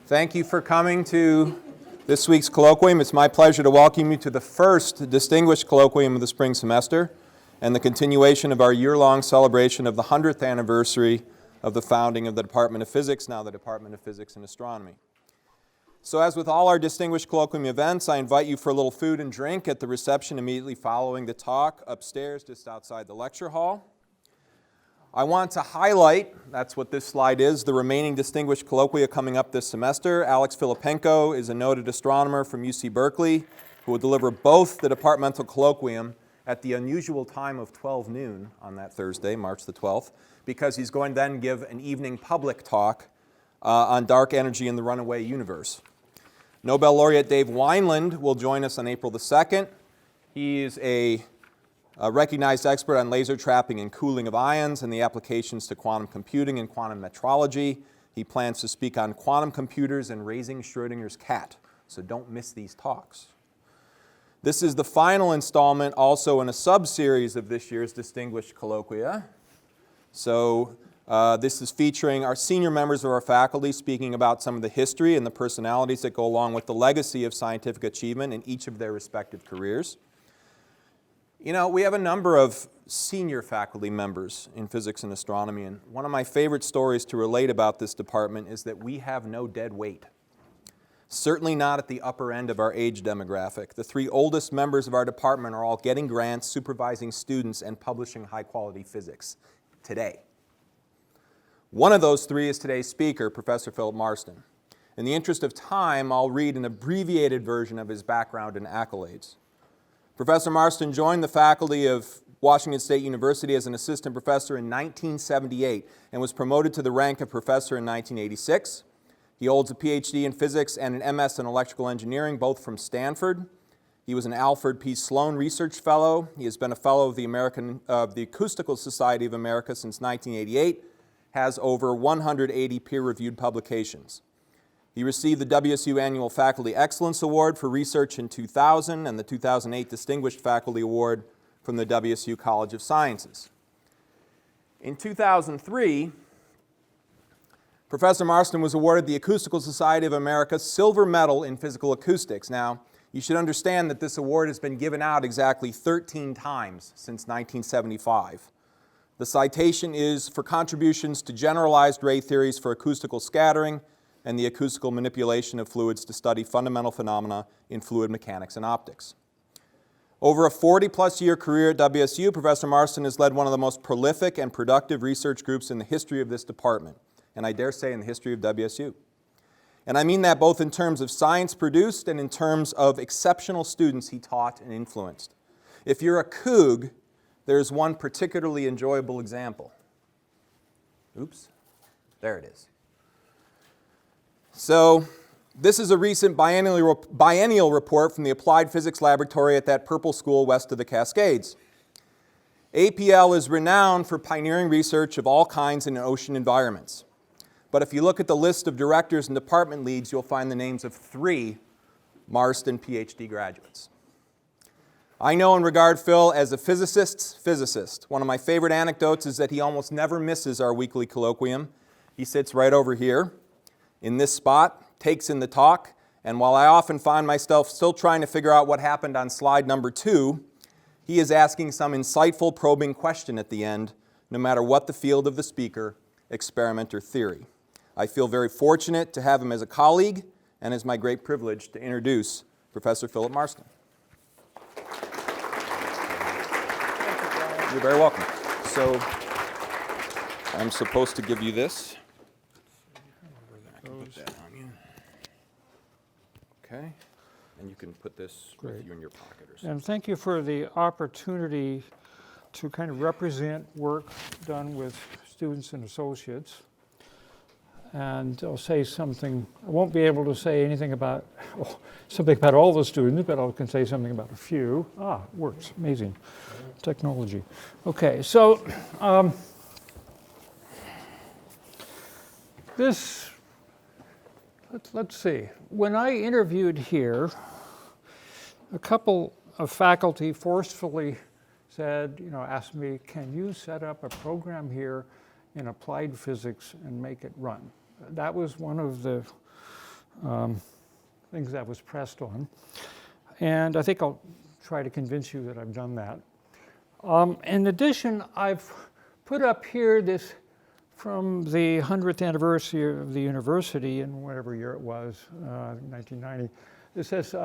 Thank you for coming to this week's colloquium. It's my pleasure to welcome you to the first distinguished colloquium of the spring semester and the continuation of our year-long celebration of the 100th anniversary of the founding of the Department of Physics, now the Department of Physics and Astronomy. So as with all our distinguished colloquium events, I invite you for a little food and drink at the reception immediately following the talk upstairs just outside the lecture hall. I want to highlight, that's what this slide is, the remaining distinguished colloquia coming up this semester. Alex Filipenko is a noted astronomer from UC Berkeley who will deliver both the departmental colloquium at the unusual time of 12 noon on that Thursday, March the 12th, because he's going to then give an evening public talk on dark energy in the runaway universe. Nobel laureate Dave Wineland will join us on April the 2nd. He is a recognized expert on laser trapping and cooling of ions and the applications to quantum computing and quantum metrology. He plans to speak on quantum computers and raising Schrodinger's cat, so don't miss these talks. This is the final installment also in a sub-series of this year's distinguished colloquia. So this is featuring our senior members of our faculty speaking about some of the history and the personalities that go along with the legacy of scientific achievement in each of their respective careers. You know, we have a number of senior faculty members in physics and astronomy, and one of my favorite stories to relate about this department is that we have no dead weight. Certainly not at the upper end of our age demographic. The three oldest members of our department are all getting grants, supervising students, and publishing high-quality physics today. One of those three is today's speaker, Professor Philip Marston. In the interest of time, I'll read an abbreviated version of his background and accolades. Professor Marston joined the faculty of Washington State University as an assistant professor in 1978 and was promoted to the rank of professor in 1986. He holds a PhD in physics and an MS in electrical engineering, both from Stanford. He was an Alfred P. Sloan Research Fellow. He has been a fellow of the Acoustical Society of America since 1988, has over 180 peer-reviewed publications. He received the WSU Annual Faculty Excellence Award for Research in 2000 and the 2008 Distinguished Faculty Award from the WSU College of Sciences. In 2003, Professor Marston was awarded the Acoustical Society of America's Silver Medal in Physical Acoustics. Now, you should understand that this award has been given out exactly 13 times since 1975. The citation is for contributions to generalized ray theories for acoustical scattering and the acoustical manipulation of fluids to study fundamental phenomena in fluid mechanics and optics. Over a 40-plus year career at WSU, Professor Marston has led one of the most prolific and productive research groups in the history of this department, and I dare say in the history of WSU. And I mean that both in terms of science produced and in terms of exceptional students he taught and influenced. If you're a Coug, there's one particularly enjoyable example. Oops, there it is. So this is a recent biennial report from the Applied Physics Laboratory at that purple school west of the Cascades. APL is renowned for pioneering research of all kinds in ocean environments. But if you look at the list of directors and department leads, you'll find the names of 3 Marston PhD graduates. I know and regard Phil as a physicist's physicist. One of my favorite anecdotes is that he almost never misses our weekly colloquium. He sits right over here in this spot, takes in the talk, and while I often find myself still trying to figure out what happened on slide number 2, he is asking some insightful probing question at the end, no matter what the field of the speaker, experiment, or theory. I feel very fortunate to have him as a colleague, and it's my great privilege to introduce Professor Philip Marston. You're very welcome. So I'm supposed to give you this. I can put that on you. Okay. And you can put this with you in your pocket or something. And thank you for the opportunity to kind of represent work done with students and associates. And I'll say something, I won't be able to say anything about, all the students, but I can say something about a few. It works, amazing technology. Okay, so let's see. When I interviewed here, a couple of faculty forcefully said, asked me, can you set up a program here in applied physics and make it run? That was one of the things I was pressed on. And I think I'll try to convince you that I've done that. In addition, I've put up here this from the 100th anniversary of the university in whatever year it was, 1990. It says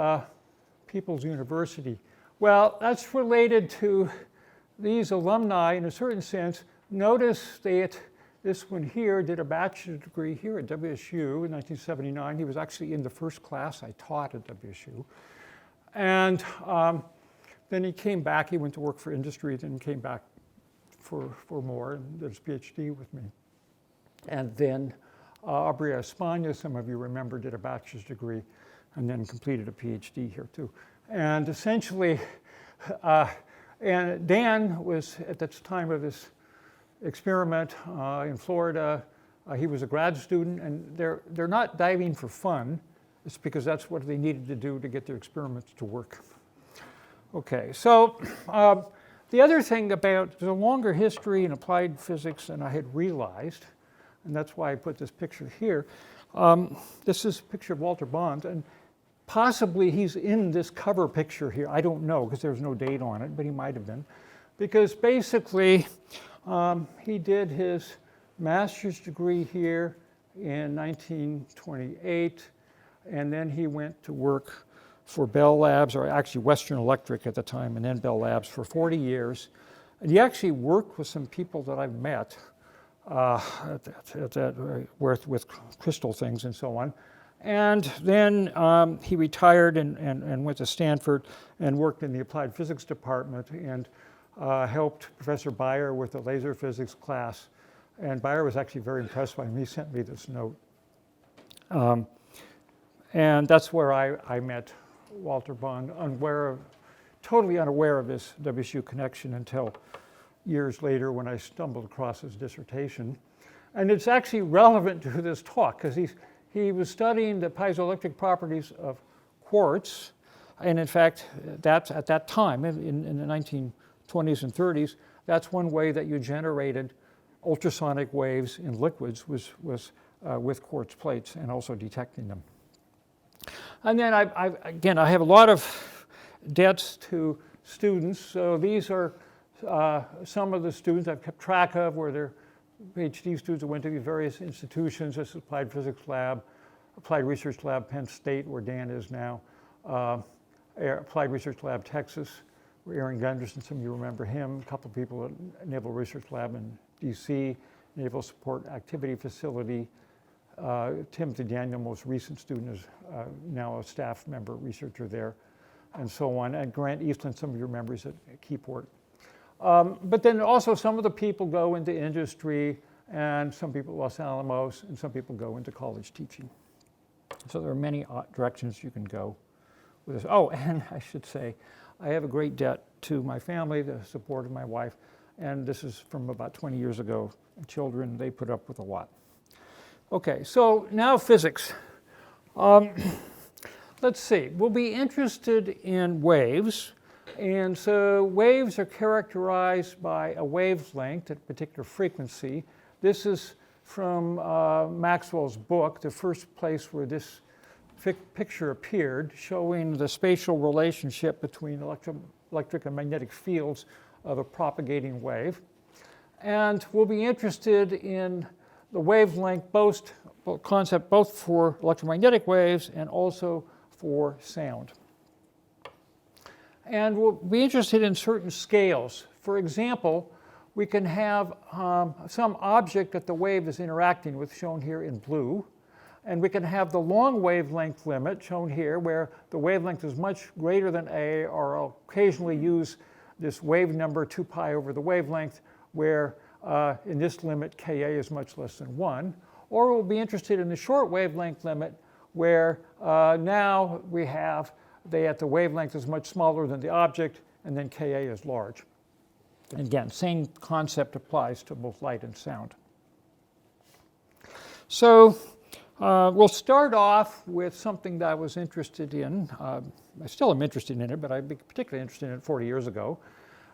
People's University. Well, that's related to these alumni in a certain sense. Notice that this one here did a bachelor's degree here at WSU in 1979. He was actually in the first class I taught at WSU. And then he came back, he went to work for industry, then came back for more and did his PhD with me. And then Aubrey Espana, some of you remember, did a bachelor's degree and then completed a PhD here too. And essentially, and Dan was, at the time of this experiment in Florida, he was a grad student, and they're not diving for fun. It's because that's what they needed to do to get their experiments to work. Okay, so the other thing about, there's a longer history in applied physics than I had realized, and that's why I put this picture here. This is a picture of Walter Bond, and possibly he's in this cover picture here. I don't know, because there's no date on it, but he might have been. Because basically, he did his master's degree here in 1928, and then he went to work for Bell Labs, or actually Western Electric at the time, and then Bell Labs for 40 years. And he actually worked with some people that I've met with crystal things and so on. And then he retired and went to Stanford and worked in the applied physics department and helped Professor Beyer with the laser physics class. And Beyer was actually very impressed by him. He sent me this note. And that's where I met Walter Bond, totally unaware of this WSU connection until years later when I stumbled across his dissertation. And it's actually relevant to this talk because he was studying the piezoelectric properties of quartz. And in fact, that's at that time, in the 1920s and 30s, that's one way that you generated ultrasonic waves in liquids was with quartz plates and also detecting them. And then I have a lot of debts to students. So these are some of the students I've kept track of where they're PhD students that went to these various institutions. This is Applied Physics Lab, Applied Research Lab, Penn State, where Dan is now, Applied Research Lab, Texas, where Aaron Gunderson, some of you remember him, a couple of people at Naval Research Lab in DC, Naval Support Activity Facility. Timothy Daniel, most recent student, is now a staff member, researcher there, and so on. And Grant Eastland, some of you remember, is at Keyport. But then also some of the people go into industry, and some people at Los Alamos, and some people go into college teaching. So there are many directions you can go with this. Oh, and I should say, I have a great debt to my family, the support of my wife, and this is from about 20 years ago. Children, they put up with a lot. Okay, so now physics. Let's see, we'll be interested in waves. And so waves are characterized by a wavelength at a particular frequency. This is from Maxwell's book, the first place where this picture appeared, showing the spatial relationship between electric and magnetic fields of a propagating wave. And we'll be interested in the wavelength concept both for electromagnetic waves and also for sound. And we'll be interested in certain scales. For example, we can have some object that the wave is interacting with, shown here in blue. And we can have the long wavelength limit, shown here, where the wavelength is much greater than A, or I'll occasionally use this wave number 2 pi over the wavelength, where in this limit, Ka is much less than 1. Or we'll be interested in the short wavelength limit, where now we have that the wavelength is much smaller than the object, and then Ka is large. And again, same concept applies to both light and sound. So we'll start off with something that I was interested in. I still am interested in it, but I'd be particularly interested in it 40 years ago.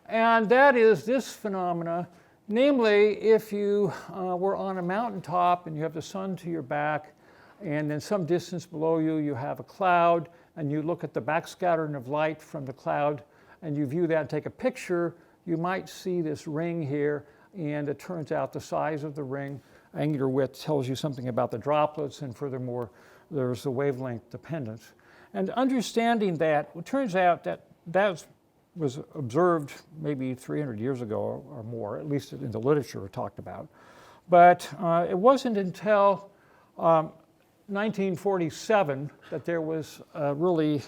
And that is this phenomena. Namely, if you were on a mountaintop and you have the sun to your back, and then some distance below you, you have a cloud, and you look at the backscattering of light from the cloud, and you view that and take a picture, you might see this ring here, and it turns out the size of the ring, angular width tells you something about the droplets, and furthermore, there's the wavelength dependence. And understanding that, it turns out that that was observed maybe 300 years ago or more, at least in the literature talked about. But it wasn't until 1947 that there was a really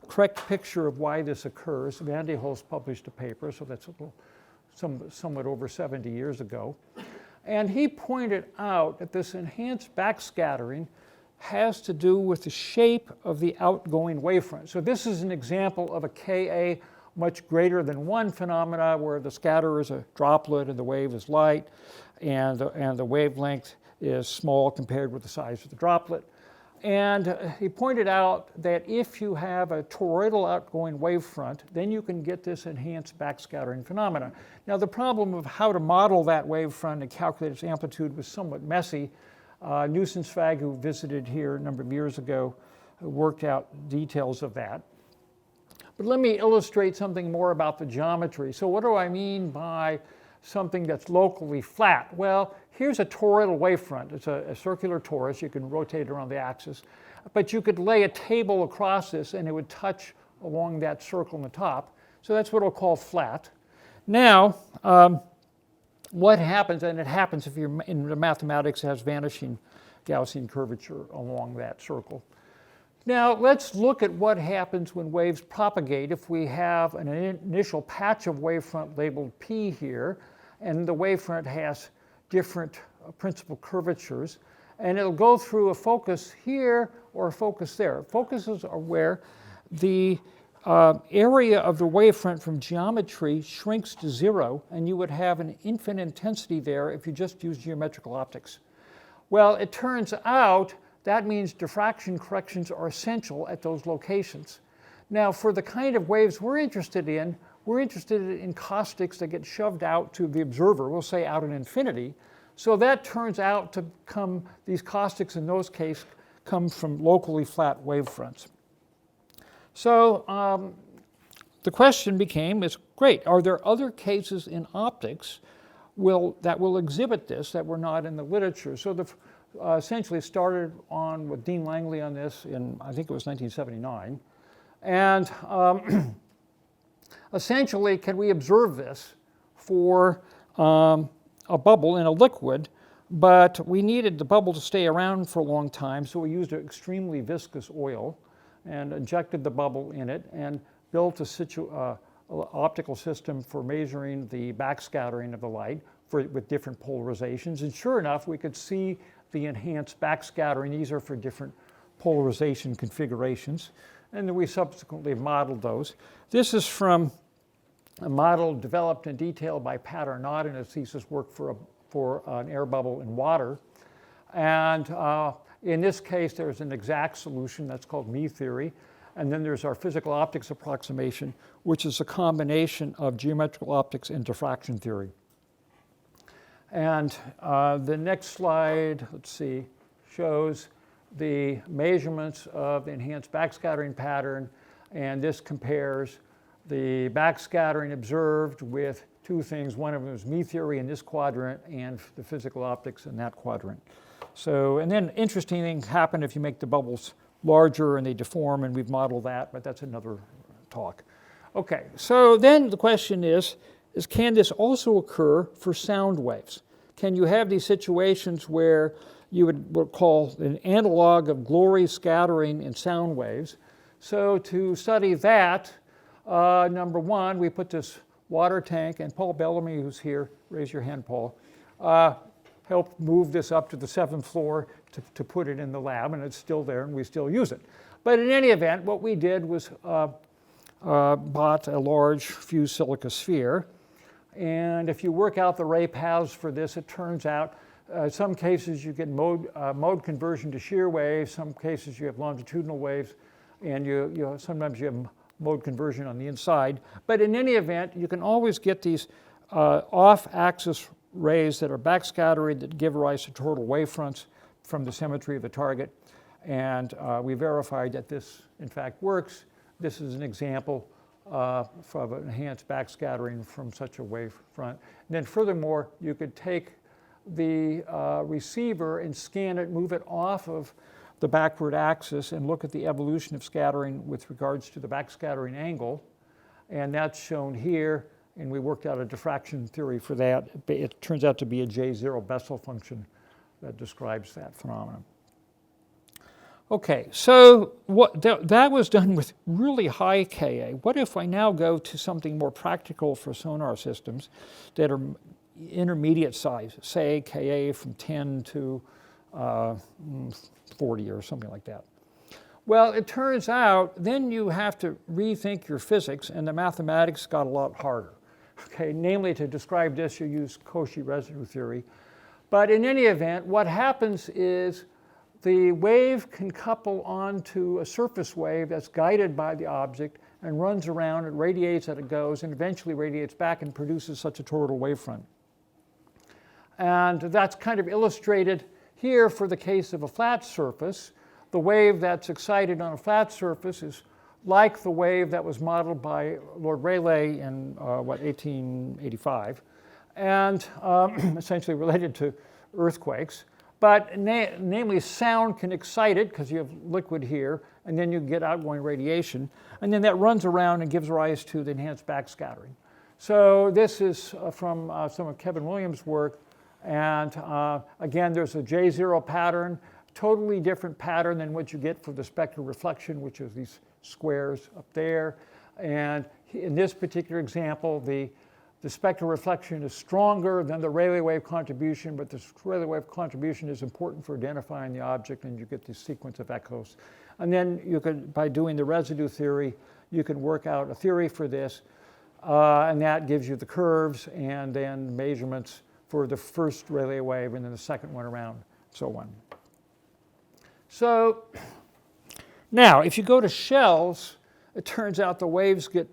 correct picture of why this occurs. Van de Hulst published a paper, so that's somewhat over 70 years ago. And he pointed out that this enhanced backscattering has to do with the shape of the outgoing wavefront. So this is an example of a Ka much greater than 1 phenomena where the scatter is a droplet and the wave is light, and the wavelength is small compared with the size of the droplet. And he pointed out that if you have a toroidal outgoing wavefront, then you can get this enhanced backscattering phenomena. Now, the problem of how to model that wavefront and calculate its amplitude was somewhat messy. Nussensfag, who visited here a number of years ago, worked out details of that. But let me illustrate something more about the geometry. So what do I mean by something that's locally flat? Well, here's a toroidal wavefront. It's a circular torus. You can rotate around the axis. But you could lay a table across this, and it would touch along that circle on the top. So that's what we'll call flat. Now, what happens, and it happens if you're in the mathematics, has vanishing Gaussian curvature along that circle. Now, let's look at what happens when waves propagate if we have an initial patch of wavefront labeled P here, and the wavefront has different principal curvatures, and it'll go through a focus here or a focus there. Focuses are where the area of the wavefront from geometry shrinks to 0, and you would have an infinite intensity there if you just use geometrical optics. Well, it turns out that means diffraction corrections are essential at those locations. Now, for the kind of waves we're interested in caustics that get shoved out to the observer, we'll say out in infinity. So that turns out to come, these caustics in those cases come from locally flat wavefronts. So the question became, is great, are there other cases in optics that will exhibit this that were not in the literature? So essentially started on with Dean Langley on this in, I think it was 1979. And essentially, can we observe this for a bubble in a liquid, but we needed the bubble to stay around for a long time, so we used an extremely viscous oil and injected the bubble in it and built a optical system for measuring the backscattering of the light with different polarizations. And sure enough, we could see the enhanced backscattering. These are for different polarization configurations. And then we subsequently modeled those. This is from a model developed in detail by Pat Arnott in his thesis work for an air bubble in water. And in this case, there's an exact solution that's called me theory. And then there's our physical optics approximation, which is a combination of geometrical optics and diffraction theory. And the next slide, let's see, shows the measurements of the enhanced backscattering pattern. And this compares the backscattering observed with two things. One of them is me theory in this quadrant and the physical optics in that quadrant. So, and then interesting things happen if you make the bubbles larger and they deform, and we've modeled that, but that's another talk. Okay, so then the question is can this also occur for sound waves? Can you have these situations where you would call an analog of glory scattering in sound waves? So to study that, number one, we put this water tank, and Paul Bellamy, who's here, raise your hand, Paul, helped move this up to the 7th floor to put it in the lab, and it's still there, and we still use it. But in any event, what we did was bought a large fused silica sphere, and if you work out the ray paths for this, it turns out in some cases you get mode conversion to shear waves, some cases you have longitudinal waves, and sometimes you have mode conversion on the inside. But in any event, you can always get these off-axis rays that are backscattering that give rise to total wavefronts from the symmetry of the target. And we verified that this, in fact, works. This is an example of an enhanced backscattering from such a wave front. And then furthermore, you could take the receiver and scan it, move it off of the backward axis and look at the evolution of scattering with regards to the backscattering angle. And that's shown here, and we worked out a diffraction theory for that. It turns out to be a J0 Bessel function that describes that phenomenon. Okay, so that was done with really high Ka. What if I now go to something more practical for sonar systems that are intermediate size, say Ka from 10 to 40 or something like that? Well, it turns out then you have to rethink your physics, and the mathematics got a lot harder. Okay, namely, to describe this, you use Cauchy residue theory. But in any event, what happens is the wave can couple onto a surface wave that's guided by the object and runs around, it radiates as it goes, and eventually radiates back and produces such a toroidal wavefront. And that's kind of illustrated here for the case of a flat surface. The wave that's excited on a flat surface is like the wave that was modeled by Lord Rayleigh in, 1885, and essentially related to earthquakes. But namely, sound can excite it because you have liquid here, and then you get outgoing radiation, and then that runs around and gives rise to the enhanced backscattering. So this is from some of Kevin Williams' work, and again, there's a J0 pattern, totally different pattern than what you get for the spectral reflection, which is these squares up there. And in this particular example, the spectral reflection is stronger than the Rayleigh wave contribution, but the Rayleigh wave contribution is important for identifying the object, and you get this sequence of echoes. And then you could, by doing the residue theory, you can work out a theory for this, and that gives you the curves and then measurements for the first Rayleigh wave and then the second one around, so on. So now, if you go to shells, it turns out the waves get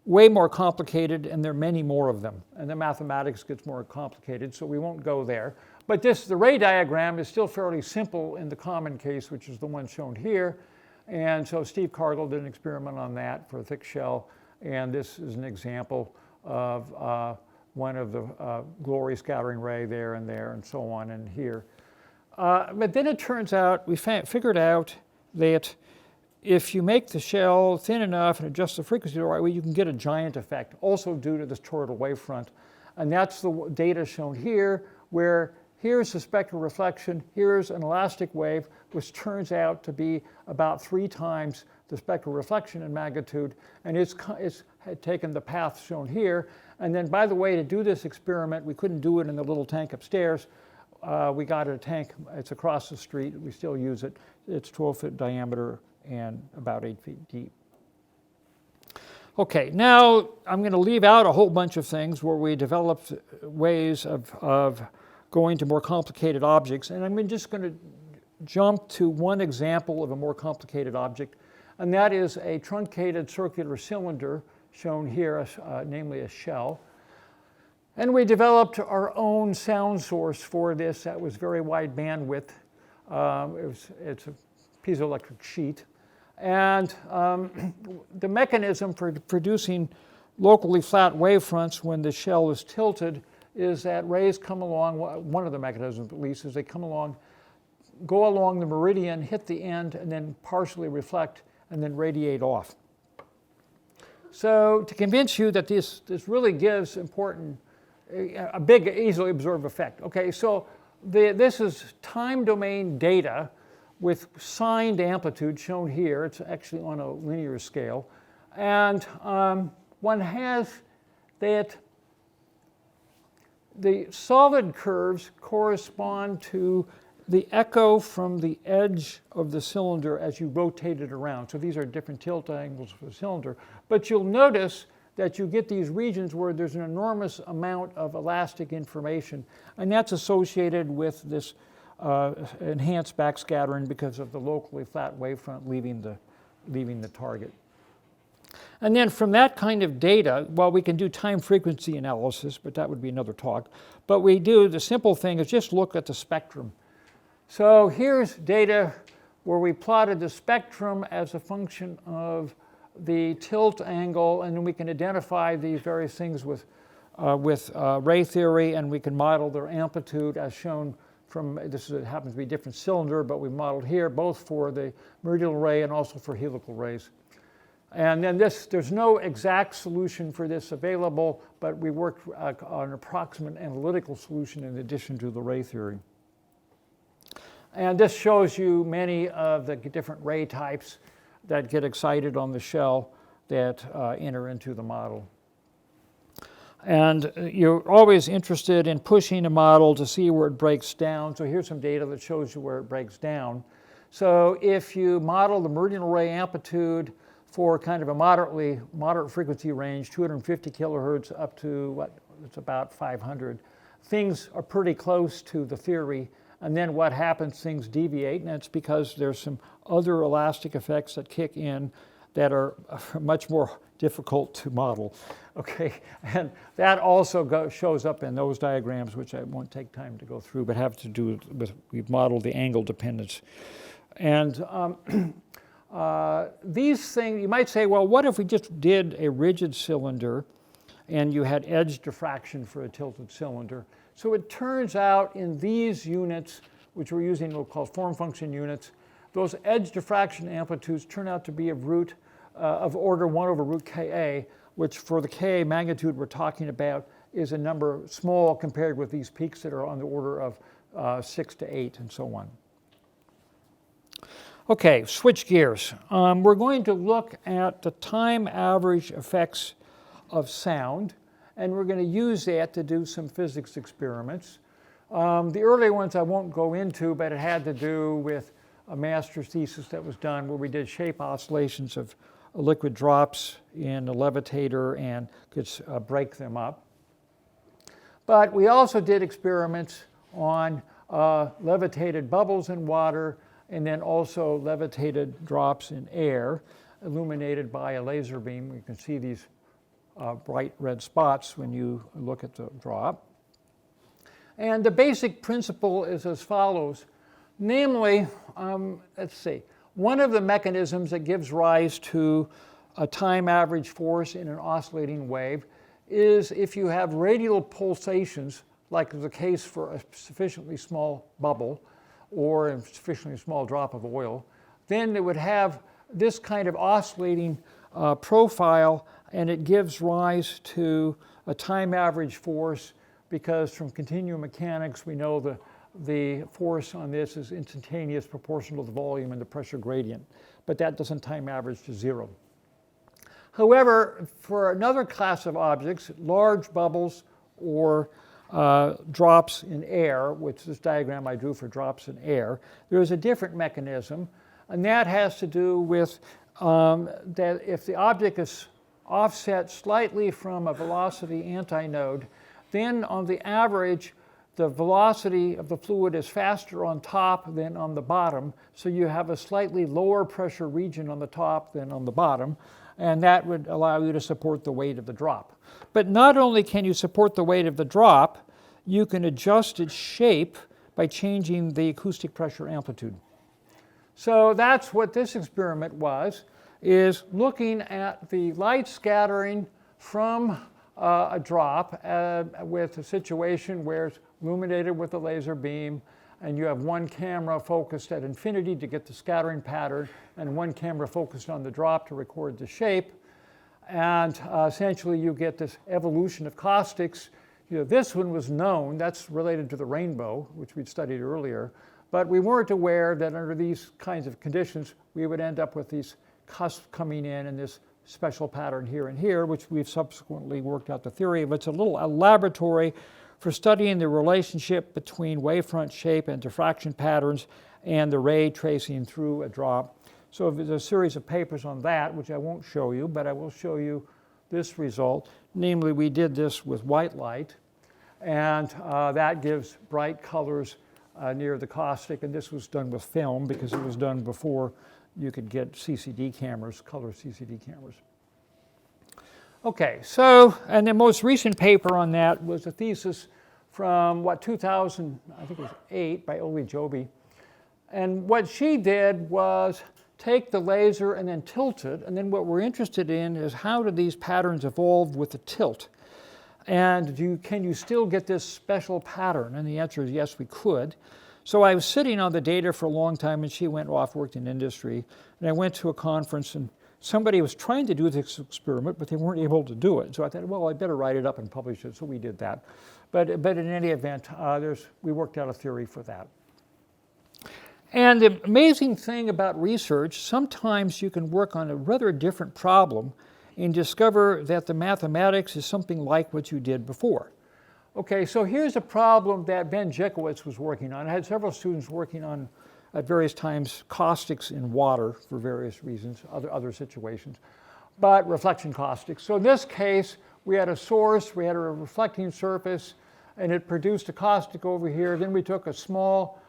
way more complicated, and there are many more of them, and the mathematics gets more complicated, so we won't go there. But the ray diagram is still fairly simple in the common case, which is the one shown here. And so Steve Cargill did an experiment on that for a thick shell, and this is an example of one of the glory scattering ray there, and so on, and here. But then it turns out, we figured out that if you make the shell thin enough and adjust the frequency the right way, you can get a giant effect, also due to this toroidal wavefront. And that's the data shown here, where here's the spectral reflection, here's an elastic wave, which turns out to be about 3 times the spectral reflection in magnitude, and it's had taken the path shown here. And then, by the way, to do this experiment, we couldn't do it in the little tank upstairs. We got a tank, it's across the street, we still use it. It's 12-foot diameter and about 8 feet deep. Okay, now I'm going to leave out a whole bunch of things where we developed ways of going to more complicated objects, and I'm just going to jump to one example of a more complicated object, and that is a truncated circular cylinder shown here, namely a shell. And we developed our own sound source for this that was very wide bandwidth. It's a piezoelectric sheet. And the mechanism for producing locally flat wavefronts when the shell is tilted is that rays come along, one of the mechanisms at least, is they come along, go along the meridian, hit the end, and then partially reflect, and then radiate off. So to convince you that this really gives a big, easily observed effect. Okay, so this is time domain data with signed amplitude shown here. It's actually on a linear scale. And one has that the solid curves correspond to the echo from the edge of the cylinder as you rotate it around. So these are different tilt angles for the cylinder. But you'll notice that you get these regions where there's an enormous amount of elastic information, and that's associated with this enhanced backscattering because of the locally flat wavefront leaving the target. And then from that kind of data, well, we can do time frequency analysis, but that would be another talk. But we do, the simple thing is just look at the spectrum. So here's data where we plotted the spectrum as a function of the tilt angle, and then we can identify these various things with ray theory, and we can model their amplitude as shown from, happens to be a different cylinder, but we modeled here both for the meridional ray and also for helical rays. And then there's no exact solution for this available, but we worked on an approximate analytical solution in addition to the ray theory. And this shows you many of the different ray types that get excited on the shell that enter into the model. And you're always interested in pushing a model to see where it breaks down. So here's some data that shows you where it breaks down. So if you model the meridional ray amplitude for kind of a moderate frequency range, 250 kilohertz up to it's about 500, things are pretty close to the theory. And then what happens, things deviate, and it's because there's some other elastic effects that kick in that are much more difficult to model. Okay, and that also shows up in those diagrams, which I won't take time to go through, but have to do with, we've modeled the angle dependence. And these things, you might say, well, what if we just did a rigid cylinder and you had edge diffraction for a tilted cylinder? So it turns out in these units, which we're using, we'll call form function units, those edge diffraction amplitudes turn out to be of order 1 over root Ka, which for the Ka magnitude we're talking about is a number small compared with these peaks that are on the order of 6 to 8 and so on. Okay, switch gears. We're going to look at the time average effects of sound, and we're going to use that to do some physics experiments. The earlier ones I won't go into, but it had to do with a master's thesis that was done where we did shape oscillations of liquid drops in a levitator and could break them up. But we also did experiments on levitated bubbles in water and then also levitated drops in air illuminated by a laser beam. You can see these bright red spots when you look at the drop. And the basic principle is as follows. Namely, let's see, one of the mechanisms that gives rise to a time average force in an oscillating wave is if you have radial pulsations, like the case for a sufficiently small bubble or a sufficiently small drop of oil, then it would have this kind of oscillating profile, and it gives rise to a time average force because from continuum mechanics we know the force on this is instantaneous proportional to the volume and the pressure gradient, but that doesn't time average to 0. However, for another class of objects, large bubbles or drops in air, which this diagram I drew for drops in air, there is a different mechanism, and that has to do with that if the object is offset slightly from a velocity antinode, then on the average, the velocity of the fluid is faster on top than on the bottom, so you have a slightly lower pressure region on the top than on the bottom, and that would allow you to support the weight of the drop. But not only can you support the weight of the drop, you can adjust its shape by changing the acoustic pressure amplitude. So that's what this experiment was, is looking at the light scattering from a drop with a situation where it's illuminated with a laser beam, and you have one camera focused at infinity to get the scattering pattern, and one camera focused on the drop to record the shape. And essentially you get this evolution of caustics. You know, this one was known, that's related to the rainbow, which we'd studied earlier, but we weren't aware that under these kinds of conditions we would end up with these cusps coming in and this special pattern here and here, which we've subsequently worked out the theory of. It's a laboratory for studying the relationship between wavefront shape and diffraction patterns and the ray tracing through a drop. So there's a series of papers on that, which I won't show you, but I will show you this result. Namely, we did this with white light, and that gives bright colors near the caustic, and this was done with film because it was done before you could get CCD cameras, color CCD cameras. Okay, so, and the most recent paper on that was a thesis from, 2000, I think it was 8, by Oli Joby. And what she did was take the laser and then tilt it. And then what we're interested in is how do these patterns evolve with the tilt? And can you still get this special pattern? And the answer is yes, we could. So I was sitting on the data for a long time, and she went off, worked in industry. And I went to a conference, and somebody was trying to do this experiment, but they weren't able to do it. So I thought, well, I better write it up and publish it. So we did that. But in any event, we worked out a theory for that. And the amazing thing about research, sometimes you can work on a rather different problem and discover that the mathematics is something like what you did before. Okay, so here's a problem that Ben Jekowitz was working on. I had several students working on, at various times, caustics in water for various reasons, other situations, but reflection caustics. So in this case, we had a source, we had a reflecting surface, and it produced a caustic over here. Then we took a small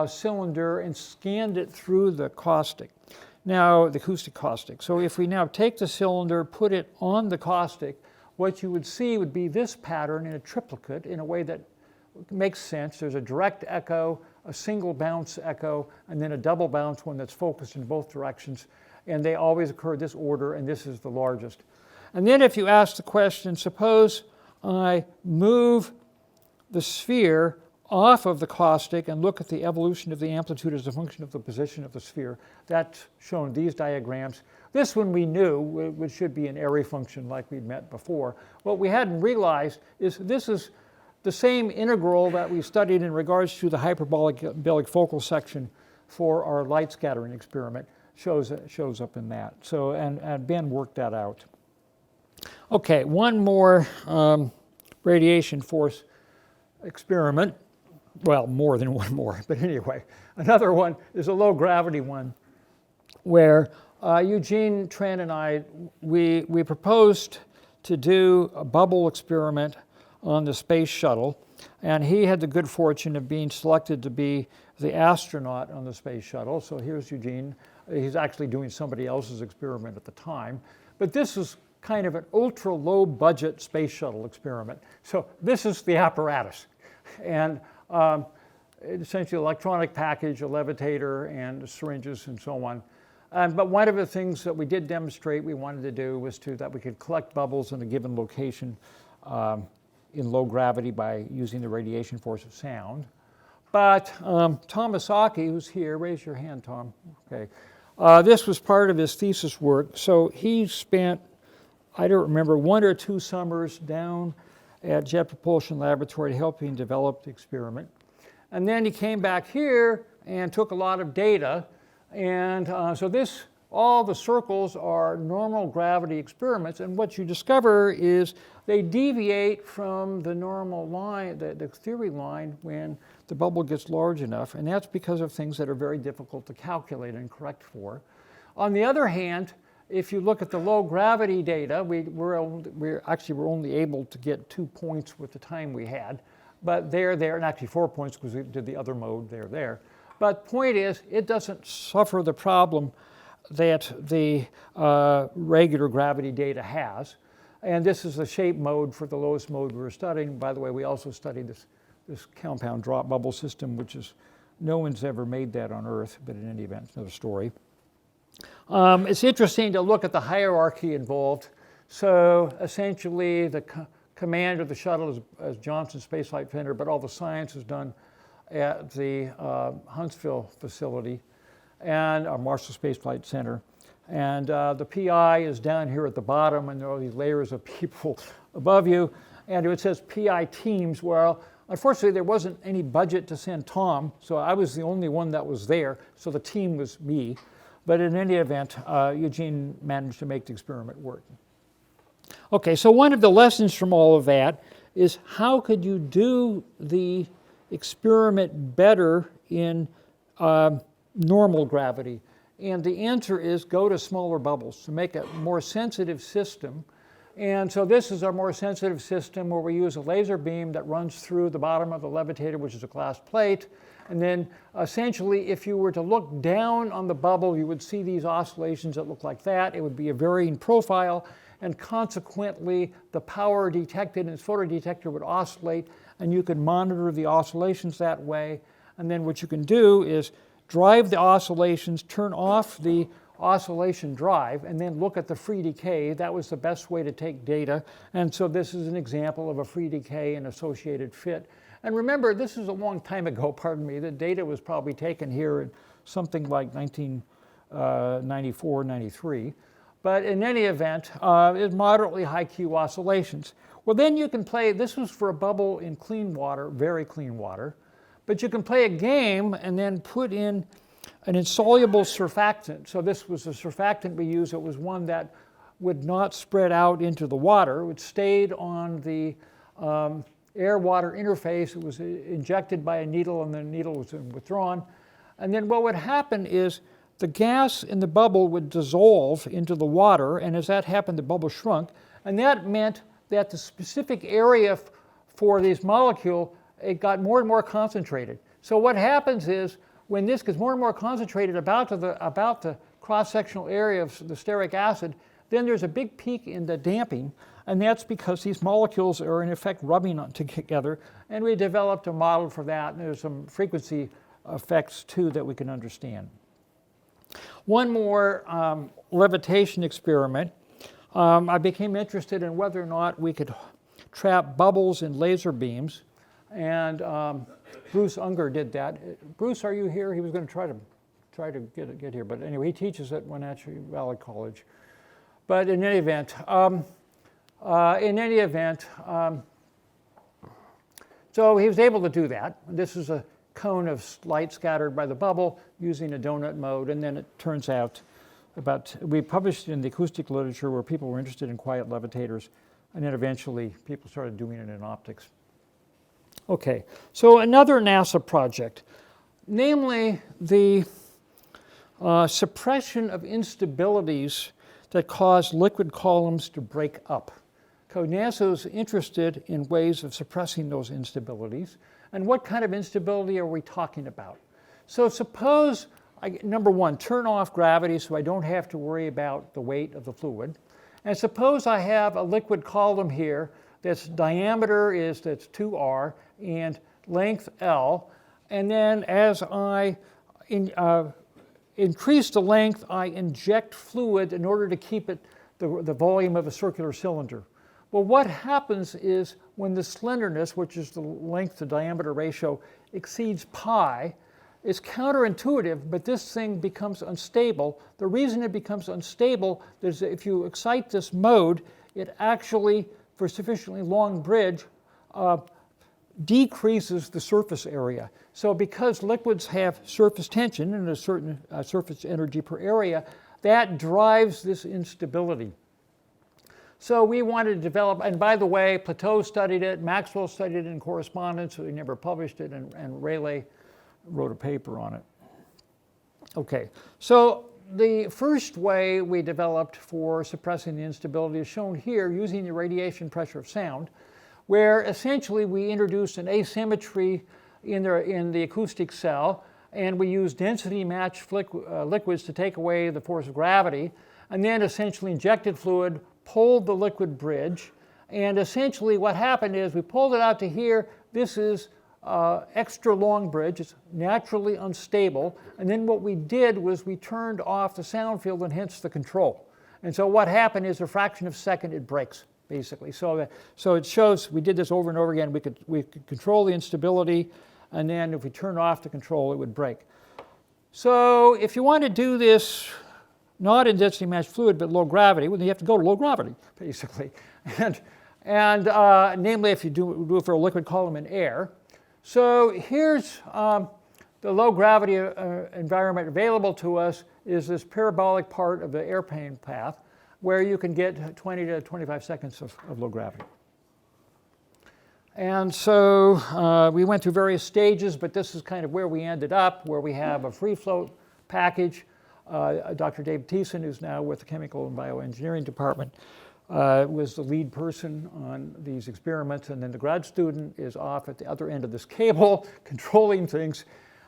cylinder and scanned it through the caustic. Now, the acoustic caustic. So if we now take the cylinder, put it on the caustic, what you would see would be this pattern in a triplicate in a way that makes sense. There's a direct echo, a single bounce echo, and then a double bounce one that's focused in both directions. And they always occur this order, and this is the largest. And then if you ask the question, suppose I move the sphere off of the caustic and look at the evolution of the amplitude as a function of the position of the sphere. That's shown in these diagrams. This one we knew, which should be an area function like we'd met before. What we hadn't realized is this is the same integral that we studied in regards to the hyperbolic focal section for our light scattering experiment. Shows up in that. So, and Ben worked that out. Okay, one more radiation force experiment. Well, more than one more, but anyway. Another one is a low gravity one where Eugene, Tran, and I, we proposed to do a bubble experiment on the space shuttle, and he had the good fortune of being selected to be the astronaut on the space shuttle. So here's Eugene. He's actually doing somebody else's experiment at the time, but this is kind of an ultra low budget space shuttle experiment. So this is the apparatus, and essentially electronic package, a levitator, and syringes, and so on. But one of the things that we did demonstrate we wanted to do was that we could collect bubbles in a given location in low gravity by using the radiation force of sound. But Tom Asaki, who's here, raise your hand, Tom. Okay. This was part of his thesis work. So he spent, I don't remember, 1 or 2 summers down at Jet Propulsion Laboratory helping develop the experiment. And then he came back here and took a lot of data. And so all the circles are normal gravity experiments. And what you discover is they deviate from the normal line, the theory line, when the bubble gets large enough. And that's because of things that are very difficult to calculate and correct for. On the other hand, if you look at the low gravity data, we're only able to get 2 points with the time we had. But they're there, and actually 4 points because we did the other mode, they're there. But point is, it doesn't suffer the problem that the regular gravity data has. And this is the shape mode for the lowest mode we were studying. By the way, we also studied this compound drop bubble system, which is, no one's ever made that on Earth, but in any event, it's another story. It's interesting to look at the hierarchy involved. So essentially, the command of the shuttle is Johnson Space Flight Center, but all the science is done at the Huntsville facility and our Marshall Space Flight Center. And the PI is down here at the bottom, and there are these layers of people above you. And it says PI teams. Well, unfortunately, there wasn't any budget to send Tom, so I was the only one that was there, so the team was me. But in any event, Eugene managed to make the experiment work. Okay, so one of the lessons from all of that is how could you do the experiment better in normal gravity? And the answer is go to smaller bubbles to make a more sensitive system. And so this is our more sensitive system where we use a laser beam that runs through the bottom of the levitator, which is a glass plate. And then essentially, if you were to look down on the bubble, you would see these oscillations that look like that. It would be a varying profile. And consequently, the power detected in its photodetector would oscillate, and you could monitor the oscillations that way. And then what you can do is drive the oscillations, turn off the oscillation drive, and then look at the free decay. That was the best way to take data. And so this is an example of a free decay and associated fit. And remember, this is a long time ago, pardon me. The data was probably taken here in something like 1994, 93. But in any event, it's moderately high Q oscillations. Well, then you can play, this was for a bubble in clean water, very clean water. But you can play a game and then put in an insoluble surfactant. So this was a surfactant we used. It was one that would not spread out into the water. It stayed on the air-water interface. It was injected by a needle, and the needle was withdrawn. And then what would happen is the gas in the bubble would dissolve into the water, and as that happened, the bubble shrunk. And that meant that the specific area for this molecule, it got more and more concentrated. So what happens is, when this gets more and more concentrated about the cross-sectional area of the stearic acid, then there's a big peak in the damping, and that's because these molecules are in effect rubbing together, and we developed a model for that, and there's some frequency effects too that we can understand. One more levitation experiment. I became interested in whether or not we could trap bubbles in laser beams, and Bruce Unger did that. Bruce, are you here? He was going to try to get here, but anyway, he teaches at Wenatchee Valley College. But in any event, so he was able to do that. This is a cone of light scattered by the bubble using a donut mode, and then it turns out we published it in the acoustic literature where people were interested in quiet levitators, and then eventually people started doing it in optics. Okay, so another NASA project, namely the suppression of instabilities that cause liquid columns to break up. So NASA is interested in ways of suppressing those instabilities. And what kind of instability are we talking about? So suppose, number one, turn off gravity so I don't have to worry about the weight of the fluid. And suppose I have a liquid column here that's diameter that's 2r and length L. And then as I increase the length, I inject fluid in order to keep it the volume of a circular cylinder. Well, what happens is when the slenderness, which is the length to diameter ratio, exceeds pi, it's counterintuitive, but this thing becomes unstable. The reason it becomes unstable is that if you excite this mode, it actually, for a sufficiently long bridge, decreases the surface area. So because liquids have surface tension and a certain surface energy per area, that drives this instability. So we wanted to develop, and by the way, Plateau studied it, Maxwell studied it in correspondence, so he never published it, and Rayleigh wrote a paper on it. Okay, so the first way we developed for suppressing the instability is shown here using the radiation pressure of sound, where essentially we introduced an asymmetry in the acoustic cell, and we used density matched liquids to take away the force of gravity, and then essentially injected fluid, pulled the liquid bridge, and essentially what happened is we pulled it out to here. This is extra long bridge. It's naturally unstable. And then what we did was we turned off the sound field and hence the control. And so what happened is a fraction of a second it breaks, basically. So it shows we did this over and over again. We could control the instability, and then if we turned off the control, it would break. So if you want to do this not in density matched fluid, but low gravity, well, you have to go to low gravity, basically. And namely, if you do it for a liquid column in air. So here's the low gravity environment available to us is this parabolic part of the airplane path where you can get 20 to 25 seconds of low gravity. And so we went through various stages, but this is kind of where we ended up, where we have a free float package. Dr. Dave Thiessen, who's now with the Chemical and Bioengineering Department, was the lead person on these experiments, and then the grad student is off at the other end of this cable controlling things.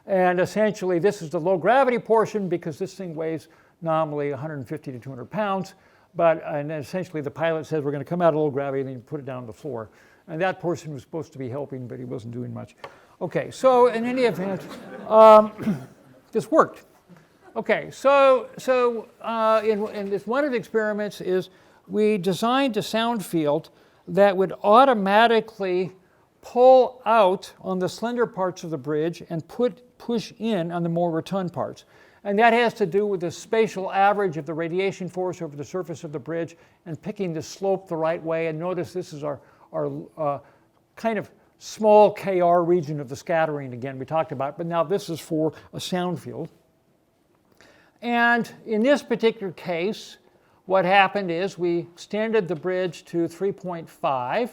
And essentially, this is the low gravity portion because this thing weighs nominally 150 to 200 pounds. And essentially, the pilot says we're going to come out of low gravity and then put it down on the floor. And that portion was supposed to be helping, but he wasn't doing much. Okay, so in any event, this worked. Okay, so in this one of the experiments is we designed a sound field that would automatically pull out on the slender parts of the bridge and push in on the more rotund parts. And that has to do with the spatial average of the radiation force over the surface of the bridge and picking the slope the right way. And notice this is our kind of small KR region of the scattering again we talked about, but now this is for a sound field. And in this particular case, what happened is we extended the bridge to 3.5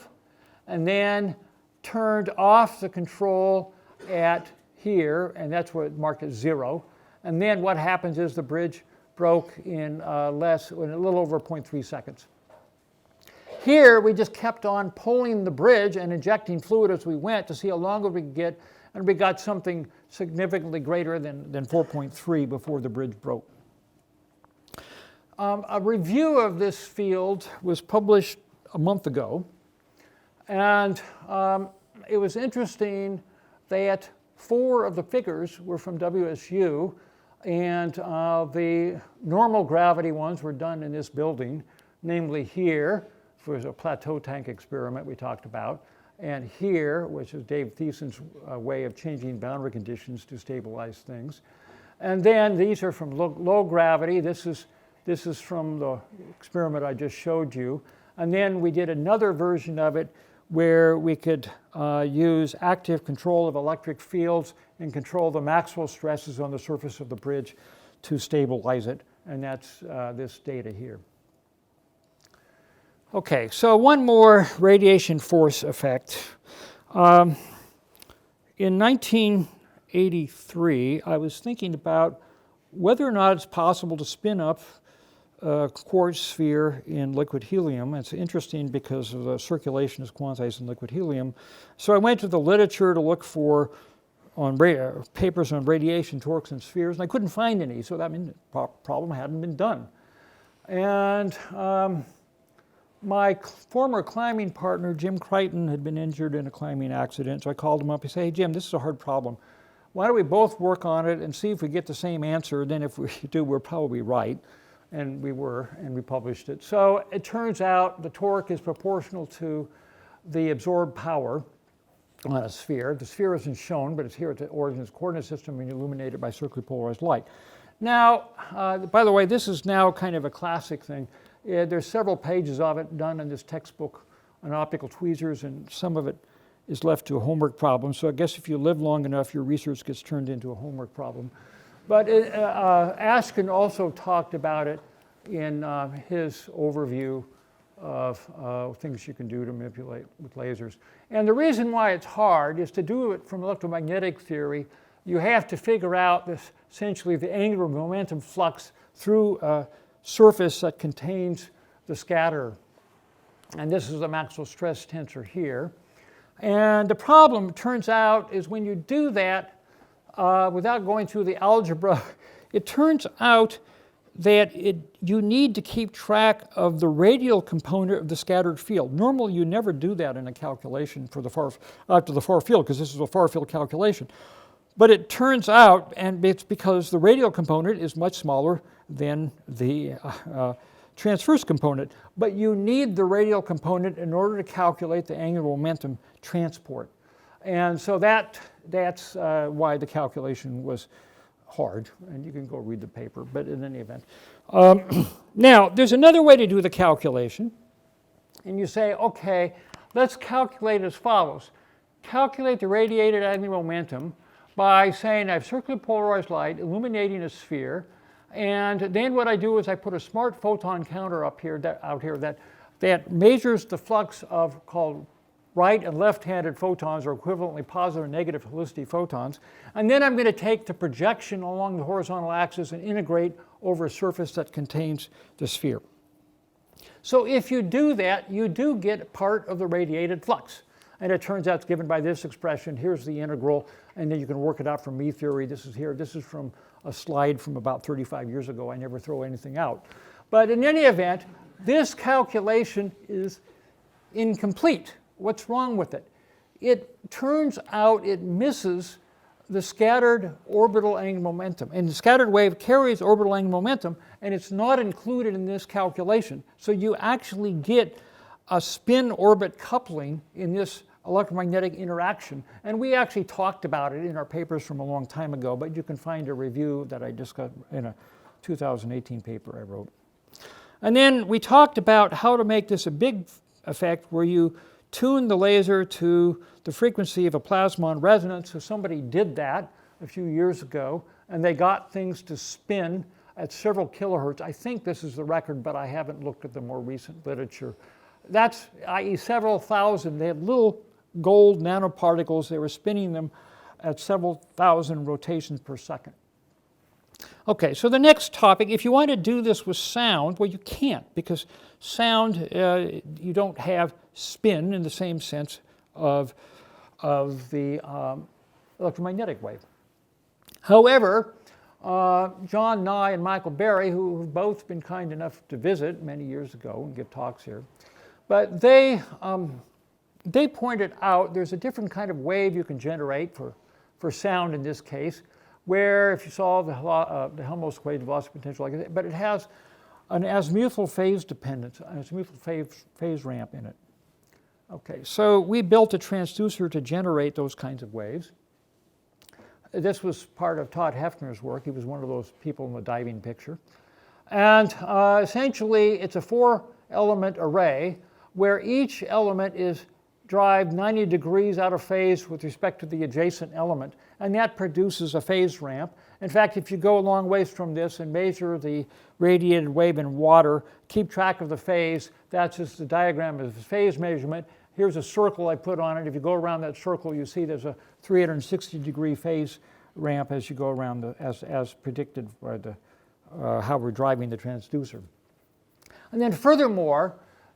and then turned off the control at here, and that's where it marked as 0. And then what happens is the bridge broke in a little over 0.3 seconds. Here, we just kept on pulling the bridge and injecting fluid as we went to see how long we could get, and we got something significantly greater than 4.3 before the bridge broke. A review of this field was published a month ago, and it was interesting that 4 of the figures were from WSU, and the normal gravity ones were done in this building, namely here, was a plateau tank experiment we talked about, and here, which is Dave Thiessen's way of changing boundary conditions to stabilize things. And then these are from low gravity. This is from the experiment I just showed you. And then we did another version of it where we could use active control of electric fields and control the Maxwell stresses on the surface of the bridge to stabilize it. And that's this data here. Okay, so one more radiation force effect. In 1983, I was thinking about whether or not it's possible to spin up a quartz sphere in liquid helium. It's interesting because of the circulation of quantities in liquid helium. So I went to the literature to look for papers on radiation torques and spheres, and I couldn't find any, so that meant the problem hadn't been done. And my former climbing partner, Jim Crichton, had been injured in a climbing accident, so I called him up. He said, "Hey, Jim, this is a hard problem. Why don't we both work on it and see if we get the same answer? Then if we do, we're probably right." And we were, and we published it. So it turns out the torque is proportional to the absorbed power on a sphere. The sphere isn't shown, but it's here at the origin's coordinate system and illuminated by circularly polarized light. Now, by the way, this is now kind of a classic thing. There's several pages of it done in this textbook on optical tweezers, and some of it is left to a homework problem. So I guess if you live long enough, your research gets turned into a homework problem. But Askin also talked about it in his overview of things you can do to manipulate with lasers. And the reason why it's hard is to do it from electromagnetic theory. You have to figure out essentially the angular momentum flux through a surface that contains the scatter. And this is the Maxwell stress tensor here. And the problem, it turns out, is when you do that, without going through the algebra, it turns out that you need to keep track of the radial component of the scattered field. Normally, you never do that in a calculation for the far field, because this is a far field calculation. But it turns out, and it's because the radial component is much smaller than the transverse component, but you need the radial component in order to calculate the angular momentum transport. And so that's why the calculation was hard, and you can go read the paper, but in any event. Now, there's another way to do the calculation, and you say, okay, let's calculate as follows. Calculate the radiated angular momentum by saying I have circularly polarized light illuminating a sphere, and then what I do is I put a smart photon counter out here that measures the flux of called right and left-handed photons, or equivalently positive and negative helicity photons. And then I'm going to take the projection along the horizontal axis and integrate over a surface that contains the sphere. So if you do that, you do get part of the radiated flux. And it turns out it's given by this expression. Here's the integral, and then you can work it out from mean theory. This is here. This is from a slide from about 35 years ago. I never throw anything out. But in any event, this calculation is incomplete. What's wrong with it? It turns out it misses the scattered orbital angular momentum. And the scattered wave carries orbital angular momentum, and it's not included in this calculation. So you actually get a spin-orbit coupling in this electromagnetic interaction. And we actually talked about it in our papers from a long time ago, but you can find a review that I just got in a 2018 paper I wrote. And then we talked about how to make this a big effect where you tune the laser to the frequency of a plasmon resonance. So somebody did that a few years ago, and they got things to spin at several kilohertz. I think this is the record, but I haven't looked at the more recent literature. That's, i.e., several thousand. They had little gold nanoparticles. They were spinning them at several thousand rotations per second. Okay, so the next topic, if you want to do this with sound, well, you can't, because sound, you don't have spin in the same sense of the electromagnetic wave. However, John Nye and Michael Berry, who have both been kind enough to visit many years ago and give talks here, but they pointed out there's a different kind of wave you can generate for sound in this case, where if you saw the Helmholtz equation velocity potential like that, but it has an azimuthal phase dependence, an azimuthal phase ramp in it. Okay, so we built a transducer to generate those kinds of waves. This was part of Todd Hefner's work. He was one of those people in the diving picture. And essentially, it's a 4-element array where each element is drive 90 degrees out of phase with respect to the adjacent element, and that produces a phase ramp. In fact, if you go a long ways from this and measure the radiated wave in water, keep track of the phase, that's just the diagram of the phase measurement. Here's a circle I put on it. If you go around that circle, you see there's a 360-degree phase ramp as you go around, as predicted by how we're driving the transducer. And then furthermore,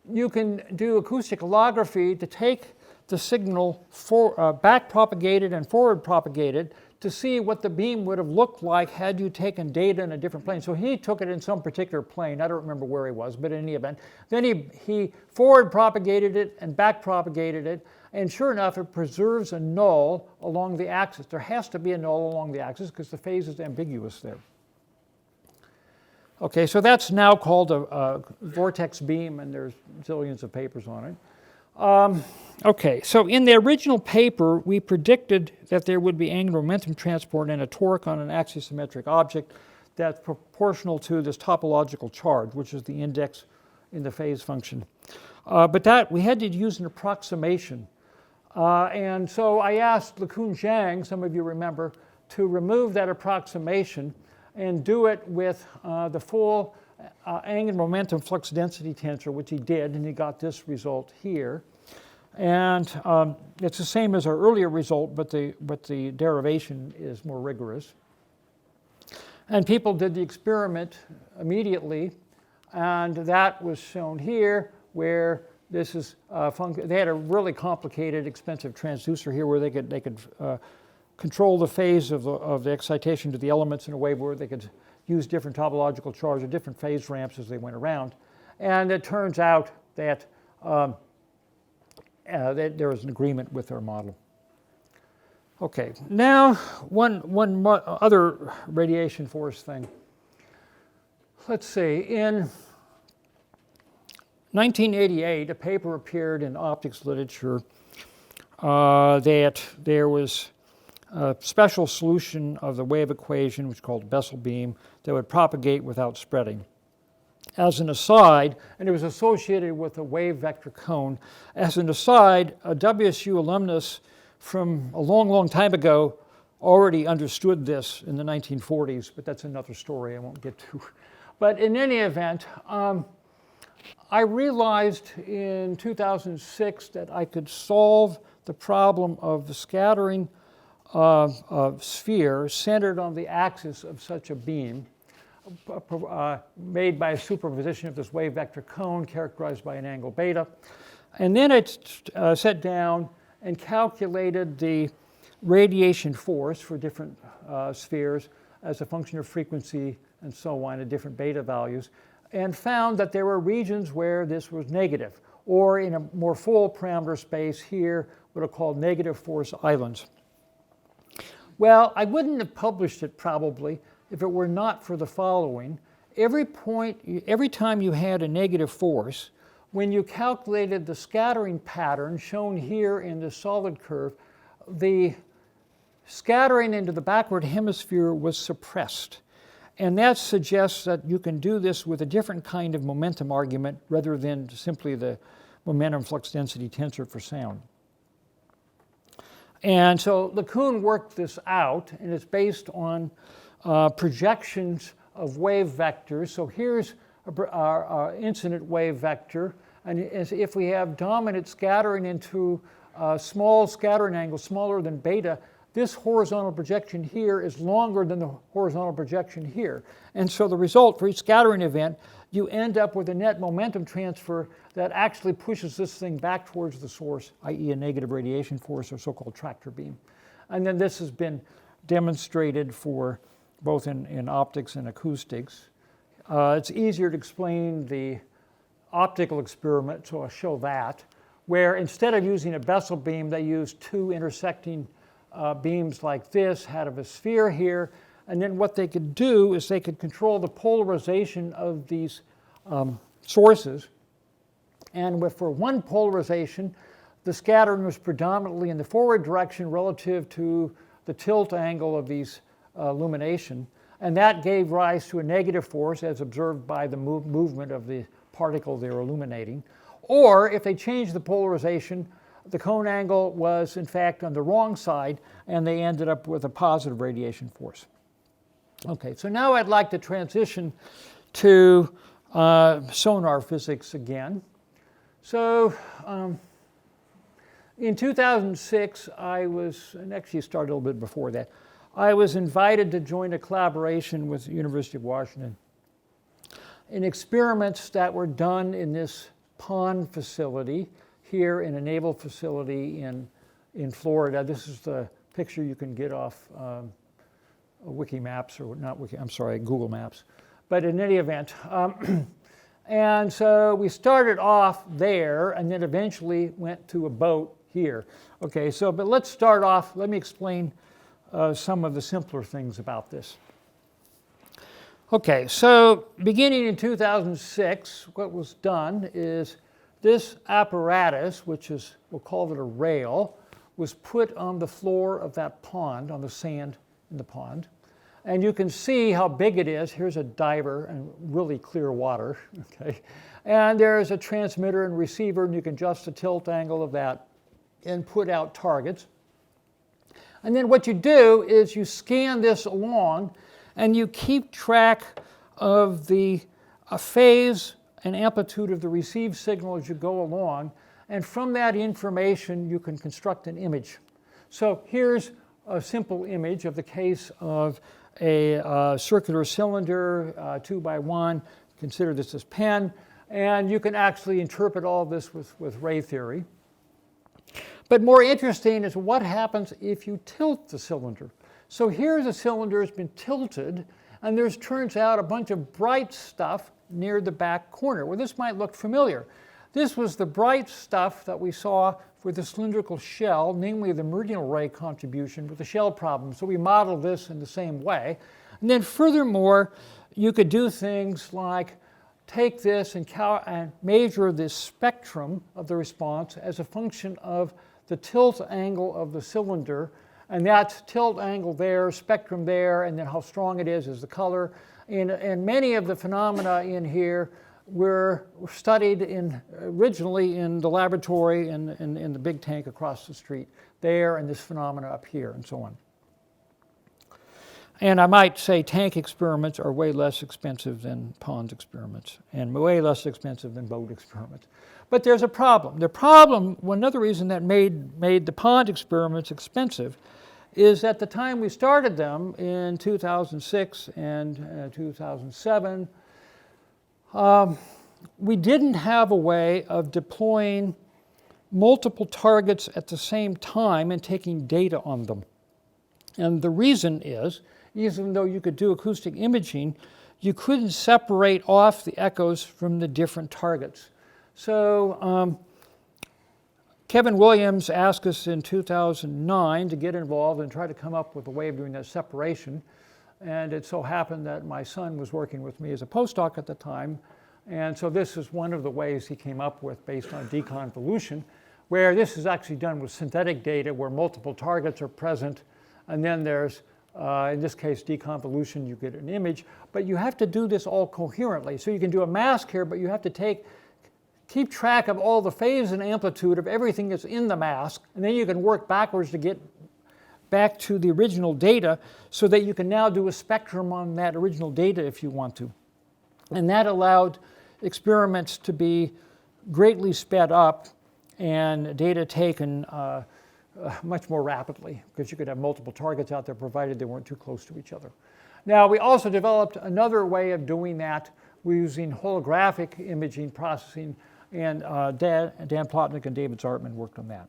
you can do acousticalography to take the signal back propagated and forward propagated to see what the beam would have looked like had you taken data in a different plane. So he took it in some particular plane. I don't remember where he was, but in any event. Then he forward propagated it and back propagated it, and sure enough, it preserves a null along the axis. There has to be a null along the axis because the phase is ambiguous there. Okay, so that's now called a vortex beam, and there's zillions of papers on it. Okay, so in the original paper, we predicted that there would be angular momentum transport and a torque on an axisymmetric object that's proportional to this topological charge, which is the index in the phase function. But that we had to use an approximation. And so I asked LeCun Zhang, some of you remember, to remove that approximation and do it with the full angular momentum flux density tensor, which he did, and he got this result here. And it's the same as our earlier result, but the derivation is more rigorous. And people did the experiment immediately, and that was shown here, where this is they had a really complicated, expensive transducer here, where they could control the phase of the excitation to the elements in a way where they could use different topological charge or different phase ramps as they went around. And it turns out that there was an agreement with their model. Okay, now one other radiation force thing. Let's see, in 1988, a paper appeared in optics literature that there was a special solution of the wave equation, which is called Bessel beam, that would propagate without spreading. As an aside, and it was associated with a wave vector cone, as an aside, a WSU alumnus from a long, long time ago already understood this in the 1940s, but that's another story I won't get to. But in any event, I realized in 2006 that I could solve the problem of the scattering of sphere centered on the axis of such a beam, made by a superposition of this wave vector cone characterized by an angle beta. And then I sat down and calculated the radiation force for different spheres as a function of frequency and so on at different beta values, and found that there were regions where this was negative, or in a more full parameter space here, what are called negative force islands. Well, I wouldn't have published it probably if it were not for the following. Every time you had a negative force, when you calculated the scattering pattern shown here in the solid curve, the scattering into the backward hemisphere was suppressed. And that suggests that you can do this with a different kind of momentum argument rather than simply the momentum flux density tensor for sound. And so LeCun worked this out, and it's based on projections of wave vectors. So here's our incident wave vector, and as if we have dominant scattering into a small scattering angle smaller than beta, this horizontal projection here is longer than the horizontal projection here. And so the result for each scattering event, you end up with a net momentum transfer that actually pushes this thing back towards the source, i.e. a negative radiation force or so-called tractor beam. And then this has been demonstrated for both in optics and acoustics. It's easier to explain the optical experiment, so I'll show that, where instead of using a Bessel beam, they used two intersecting beams like this, out of a sphere here, and then what they could do is they could control the polarization of these sources. And for one polarization, the scattering was predominantly in the forward direction relative to the tilt angle of these illumination, and that gave rise to a negative force as observed by the movement of the particle they're illuminating. Or if they changed the polarization, the cone angle was in fact on the wrong side, and they ended up with a positive radiation force. Okay, so now I'd like to transition to sonar physics again. So in 2006, I was, and actually started a little bit before that, I was invited to join a collaboration with the University of Washington in experiments that were done in this pond facility here in a naval facility in Florida. This is the picture you can get off Wiki Maps, or not Wiki, I'm sorry, Google Maps. But in any event, and so we started off there and then eventually went to a boat here. Okay, so, but let's start off, let me explain some of the simpler things about this. Okay, so beginning in 2006, what was done is this apparatus, which is, we'll call it a rail, was put on the floor of that pond, on the sand in the pond. And you can see how big it is. Here's a diver and really clear water, okay? And there's a transmitter and receiver, and you can adjust the tilt angle of that and put out targets. And then what you do is you scan this along, and you keep track of the phase and amplitude of the received signal as you go along. And from that information, you can construct an image. So here's a simple image of the case of a circular cylinder, 2x1. Consider this as pen. And you can actually interpret all this with ray theory. But more interesting is what happens if you tilt the cylinder. So here the cylinder has been tilted, and there's, turns out, a bunch of bright stuff near the back corner. Well, this might look familiar. This was the bright stuff that we saw for the cylindrical shell, namely the meridional ray contribution with the shell problem. So we modeled this in the same way. And then furthermore, you could do things like take this and measure the spectrum of the response as a function of the tilt angle of the cylinder. And that's tilt angle there, spectrum there, and then how strong it is the color. And many of the phenomena in here were studied originally in the laboratory in the big tank across the street there, and this phenomena up here, and so on. And I might say tank experiments are way less expensive than pond experiments, and way less expensive than boat experiments. But there's a problem. The problem, another reason that made the pond experiments expensive, is at the time we started them in 2006 and 2007, we didn't have a way of deploying multiple targets at the same time and taking data on them. And the reason is, even though you could do acoustic imaging, you couldn't separate off the echoes from the different targets. So Kevin Williams asked us in 2009 to get involved and try to come up with a way of doing that separation. And it so happened that my son was working with me as a postdoc at the time. And so this is one of the ways he came up with based on deconvolution, where this is actually done with synthetic data where multiple targets are present. And then there's, in this case, deconvolution, you get an image. But you have to do this all coherently. So you can do a mask here, but you have to keep track of all the phase and amplitude of everything that's in the mask. And then you can work backwards to get back to the original data so that you can now do a spectrum on that original data if you want to. And that allowed experiments to be greatly sped up and data taken much more rapidly, because you could have multiple targets out there provided they weren't too close to each other. Now, we also developed another way of doing that. We're using holographic imaging processing, and Dan Plotnick and David Zartman worked on that.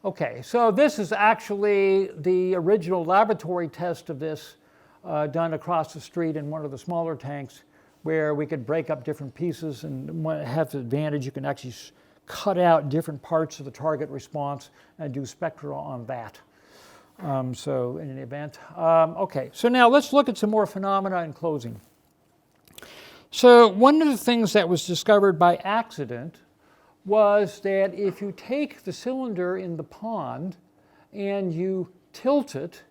Okay, so this is actually the original laboratory test of this done across the street in one of the smaller tanks, where we could break up different pieces, and have the advantage you can actually cut out different parts of the target response and do spectra on that. So in an event. Okay, so now let's look at some more phenomena in closing. So one of the things that was discovered by accident was that if you take the cylinder in the pond and you tilt it,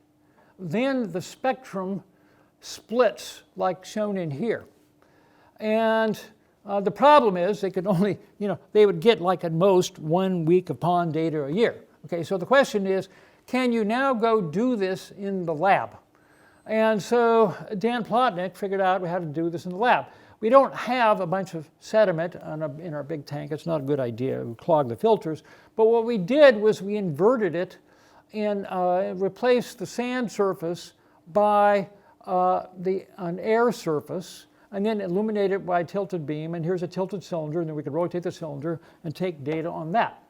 then the spectrum splits like shown in here. And the problem is they could only, they would get like at most 1 week of pond data a year. Okay, so the question is, can you now go do this in the lab? And so Dan Plotnick figured out how to do this in the lab. We don't have a bunch of sediment in our big tank. It's not a good idea. It would clog the filters. But what we did was we inverted it and replaced the sand surface by an air surface, and then illuminate it by a tilted beam. And here's a tilted cylinder, and then we could rotate the cylinder and take data on that.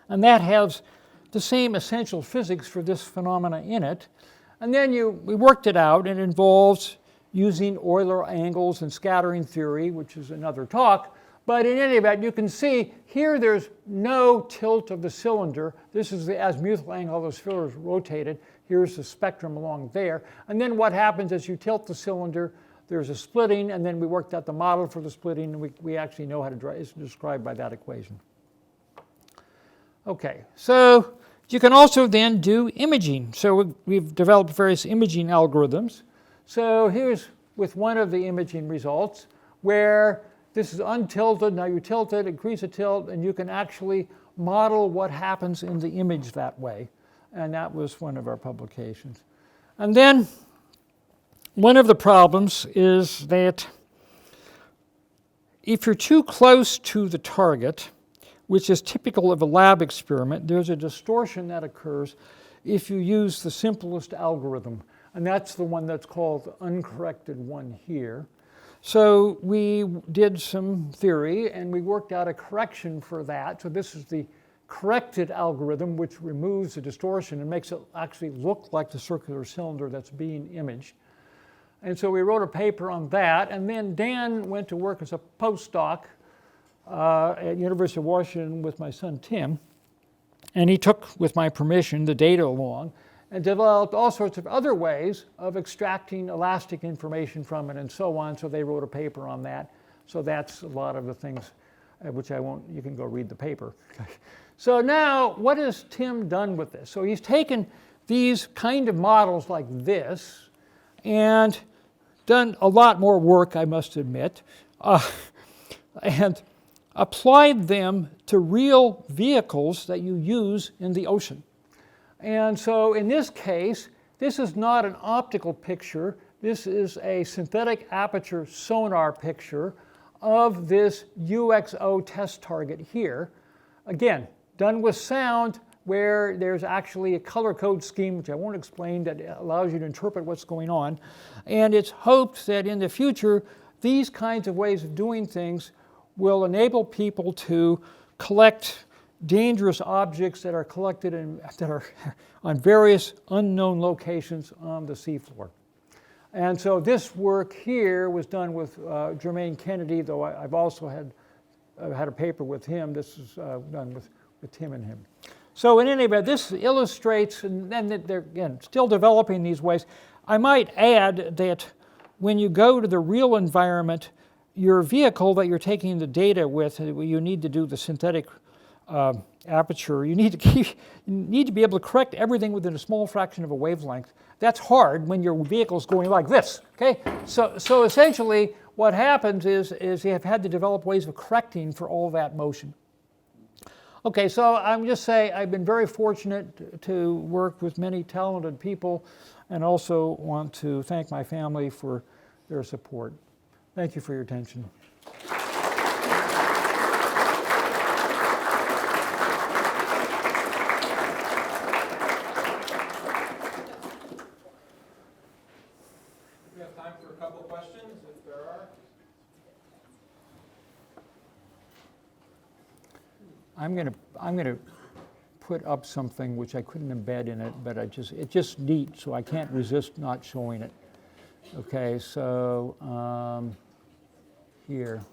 And that has the same essential physics for this phenomena in it. And then we worked it out. It involves using Euler angles and scattering theory, which is another talk. But in any event, you can see here there's no tilt of the cylinder. This is the azimuthal angle the sphere is rotated. Here's the spectrum along there. And then what happens is you tilt the cylinder, there's a splitting, and then we worked out the model for the splitting, and we actually know how to draw. It's described by that equation. Okay, so you can also then do imaging. So we've developed various imaging algorithms. So here's with one of the imaging results where this is untilted. Now you tilt it, increase the tilt, and you can actually model what happens in the image that way. And that was one of our publications. And then one of the problems is that if you're too close to the target, which is typical of a lab experiment, there's a distortion that occurs if you use the simplest algorithm. And that's the one that's called the uncorrected one here. So we did some theory, and we worked out a correction for that. So this is the corrected algorithm, which removes the distortion and makes it actually look like the circular cylinder that's being imaged. And so we wrote a paper on that. And then Dan went to work as a postdoc at University of Washington with my son Tim. And he took, with my permission, the data along and developed all sorts of other ways of extracting elastic information from it and so on. So they wrote a paper on that. So that's a lot of the things which I won't, you can go read the paper. So now, what has Tim done with this? So he's taken these kind of models like this and done a lot more work, I must admit, and applied them to real vehicles that you use in the ocean. And so in this case, this is not an optical picture. This is a synthetic aperture sonar picture of this UXO test target here. Again, done with sound, where there's actually a color code scheme, which I won't explain, that allows you to interpret what's going on. And it's hoped that in the future, these kinds of ways of doing things will enable people to collect dangerous objects that are collected that are on various unknown locations on the seafloor. And so this work here was done with Jermaine Kennedy, though I've also had had a paper with him. This is done with Tim and him. So in any event, this illustrates, and then they're, again, still developing these ways. I might add that when you go to the real environment, your vehicle that you're taking the data with, you need to do the synthetic aperture. You need to be able to correct everything within a small fraction of a wavelength. That's hard when your vehicle's going like this. Okay, so essentially, what happens is you have had to develop ways of correcting for all that motion. Okay, so I'm just saying I've been very fortunate to work with many talented people, and also want to thank my family for their support. Thank you for your attention. We have time for a couple of questions, if there are. I'm going to put up something which I couldn't embed in it, but it's just neat, so I can't resist not showing it. Okay, so here,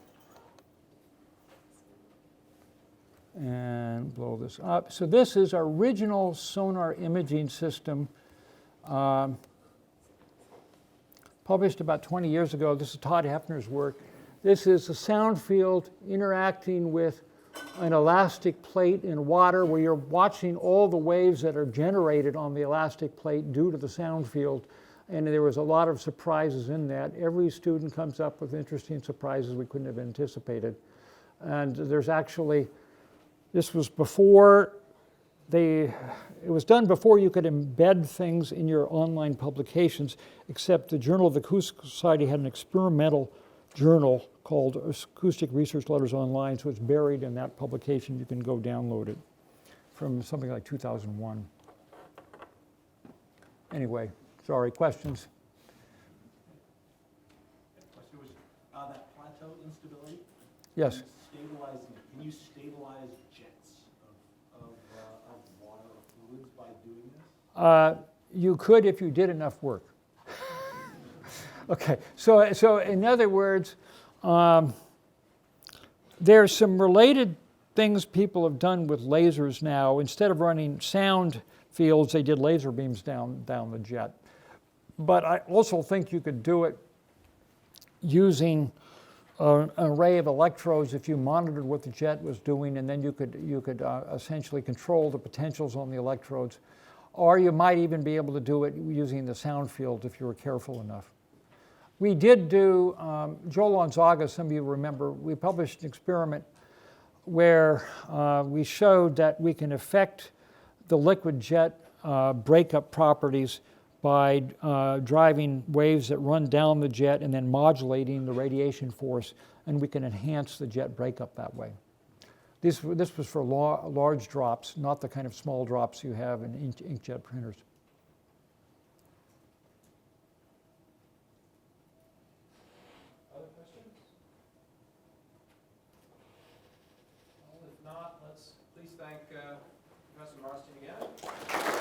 and blow this up. So this is our original sonar imaging system, published about 20 years ago. This is Todd Hefner's work. This is a sound field interacting with an elastic plate in water, where you're watching all the waves that are generated on the elastic plate due to the sound field. And there was a lot of surprises in that. Every student comes up with interesting surprises we couldn't have anticipated. And there's actually, this was before it was done before you could embed things in your online publications, except the Journal of the Acoustical Society had an experimental journal called Acoustic Research Letters Online, so it's buried in that publication. You can go download it from something like 2001. Anyway, sorry, questions? Question was that plateau instability? Yes. Can you stabilize jets of water or fluids by doing this? You could if you did enough work. Okay, so in other words, there's some related things people have done with lasers now. Instead of running sound fields, they did laser beams down the jet. But I also think you could do it using an array of electrodes if you monitored what the jet was doing, and then you could essentially control the potentials on the electrodes. Or you might even be able to do it using the sound field if you were careful enough. We did do, Joe Lonzaga, some of you remember, we published an experiment where we showed that we can affect the liquid jet breakup properties by driving waves that run down the jet and then modulating the radiation force, and we can enhance the jet breakup that way. This was for large drops, not the kind of small drops you have in inkjet printers. Other questions? Well, if not, let's please thank Professor Marston again.